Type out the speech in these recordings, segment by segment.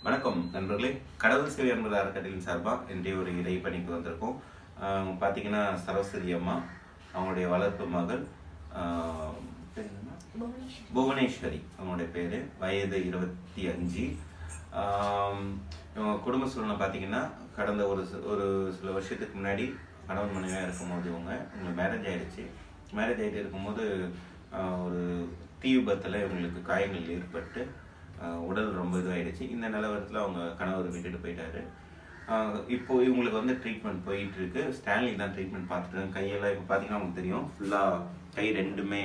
வணக்கம் நண்பர்களே. கடவுள் சேவை என்பது அறக்கட்டளையின் சார்பாக இன்றைய ஒரு இறைப்பணிக்கு வந்திருக்கோம். பார்த்தீங்கன்னா சரஸ்வதி அம்மா அவங்களுடைய வளர்ப்பு மகள் புவனேஸ்வரி அவங்களுடைய பேர். வயது 25. இவங்க குடும்ப சூழ்நிலை பார்த்தீங்கன்னா கடந்த ஒரு சில வருஷத்துக்கு முன்னாடி கணவன் மனைவியாக இருக்கும்போது இவங்களுக்கு மேரேஜ் ஆகிடுச்சு. மேரேஜ் ஆகிட்டு இருக்கும்போது ஒரு தீ விபத்தில் இவங்களுக்கு காயங்கள் ஏற்பட்டு உடல் ரொம்ப இதுவாகிடுச்சு. இந்த நிலவரத்தில் அவங்க கணவர் விட்டுட்டு போயிட்டாரு. இப்போ இவங்களுக்கு ட்ரீட்மெண்ட் போயிட்டு இருக்கு. ஸ்டான்லி தான் ட்ரீட்மெண்ட் பார்த்துட்டு கையெல்லாம் இப்போ பார்த்தீங்கன்னா அவங்களுக்கு தெரியும், ஃபுல்லாக கை ரெண்டுமே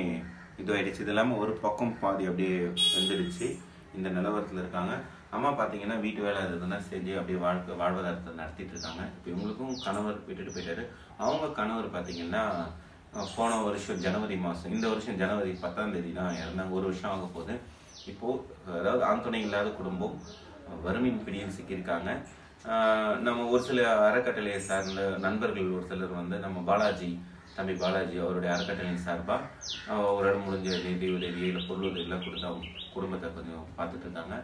இதுவாகிடுச்சு. இது இல்லாமல் ஒரு பக்கம் பாதி அப்படியே வந்துடுச்சு. இந்த நிலவரத்தில் இருக்காங்க. அம்மா பார்த்தீங்கன்னா வீட்டு வேலை இருந்ததுன்னா செஞ்சு அப்படியே வாழ்வாதாரத்தை நடத்திட்டு இருக்காங்க. இப்போ இவங்களுக்கும் கணவர் விட்டுட்டு போயிட்டாரு. அவங்க கணவர் பார்த்தீங்கன்னா போன வருஷம் ஜனவரி மாதம், இந்த வருஷம் ஜனவரி 10ஆம் தேதி தான் இறந்தாங்க. ஒரு வருஷம் ஆக போகுது. இப்போது அதாவது ஆண் துணை இல்லாத குடும்பம் வறுமையின் பிடியில் சிக்கியிருக்காங்க. நம்ம ஒரு சில அறக்கட்டளையை சார்ந்த நண்பர்கள் ஒரு சிலர் நம்ம தம்பி பாலாஜி அவருடைய அறக்கட்டளையின் சார்பாக ஒரு இடம் முடிஞ்ச நிதி உதவி இல்லை பொருள் உதவியெல்லாம் கொடுத்து அவங்க குடும்பத்தை கொஞ்சம் பார்த்துட்டு இருக்காங்க.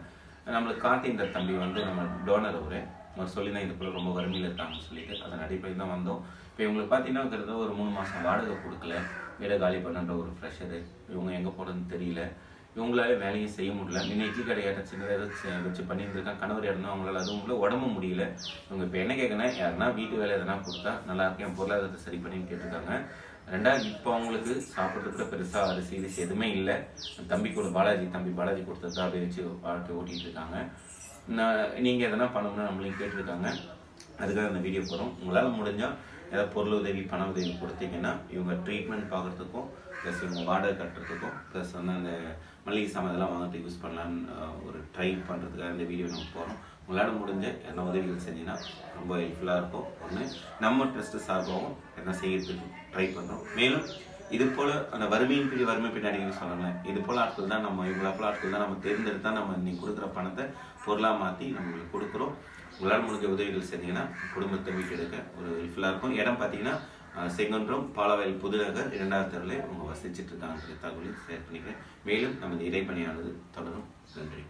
நம்மளுக்கு காட்டி இந்த தம்பி நம்ம டோனர் அவர் சொல்லிதான் இது போல ரொம்ப வறுமையில் இருக்காங்கன்னு சொல்லிட்டு அதன் அடிப்படையில் தான் வந்தோம். இப்போ இவங்களுக்கு பார்த்தீங்கன்னா கிட்டத்தட்ட ஒரு 3 மாதம் வாடகை கொடுக்கல, வீடை காலி பண்ணுற ஒரு ப்ரெஷரு, இவங்க எங்கே போகிறதுன்னு தெரியல. இவங்களால வேலையும் செய்ய முடியல. முன்ன இட்லி கடையாட்ட சின்னதாக வச்சு பண்ணியிருந்துருக்காங்க. கணவர் இடம்னா அவங்களால அதுவும் இல்லை, உடம்பு முடியல. இவங்க இப்போ என்ன கேட்கணும், யாருன்னா வீட்டு வேலை எதனா கொடுத்தா நல்லா இருக்கேன், பொருளாதாரத்தை சரி பண்ணின்னு கேட்டிருக்காங்க. ரெண்டாவது இப்போ அவங்களுக்கு சாப்பிட்றதுக்கு கூட பெருசாக அரிசி எதுவுமே இல்லை. தம்பி பாலாஜி கொடுத்தது தான் அப்படி வச்சு வாழ்க்கை ஓட்டிகிட்டு இருக்காங்க. நீங்கள் எதனா பண்ணணும்னா நம்மளையும் கேட்டிருக்காங்க. அதுக்காக அந்த வீடியோ போகிறோம். உங்களால் முடிஞ்சால் ஏதாவது பொருள் உதவி பண உதவி கொடுத்தீங்கன்னா இவங்க ட்ரீட்மெண்ட் பார்க்குறதுக்கும் ப்ளஸ் இவங்க வாடகை கட்டுறதுக்கும் ப்ளஸ் அந்த மளிகை சாமான் இதெல்லாம் வாங்கிட்டு யூஸ் பண்ணலான்னு ஒரு ட்ரை பண்ணுறதுக்காக இந்த வீடியோ நம்ம போகிறோம். உங்களால் முடிஞ்ச என்ன உதவிகள் செஞ்சிங்கன்னா ரொம்ப ஹெல்ப்ஃபுல்லாக இருக்கும். ஒன்று நம்ம ட்ரஸ்ட்டு சார்பாகவும் என்ன செய்யறதுக்கு ட்ரை பண்ணுறோம். மேலும் இது போல் அந்த வறுமை பின்னாடி சொன்னாங்க. இது போல் ஆட்கள் தான் இவ்வளோ போல் ஆட்கள் தான் நம்ம தேர்ந்தெடுத்தா நம்ம இன்னைக்கு கொடுக்குற பணத்தை பொருளாக மாற்றி நம்மளுக்கு கொடுக்குறோம். உங்களால் முடிஞ்ச உதவிகள் செஞ்சீங்கன்னா குடும்பத்தை மீட்டெடுக்க ஒரு ஹெல்ப்ஃபுல்லாக இருக்கும். இடம் பார்த்தீங்கன்னா செங்குன்றம் பாலவயல் புதுநகர் 2வது தெருவில் அவங்க வசிச்சுட்டு இருக்காங்க. தகவலை ஷேர் பண்ணிக்கிறேன். மேலும் நமது இறைப்பணியானது தொடரும். நன்றி.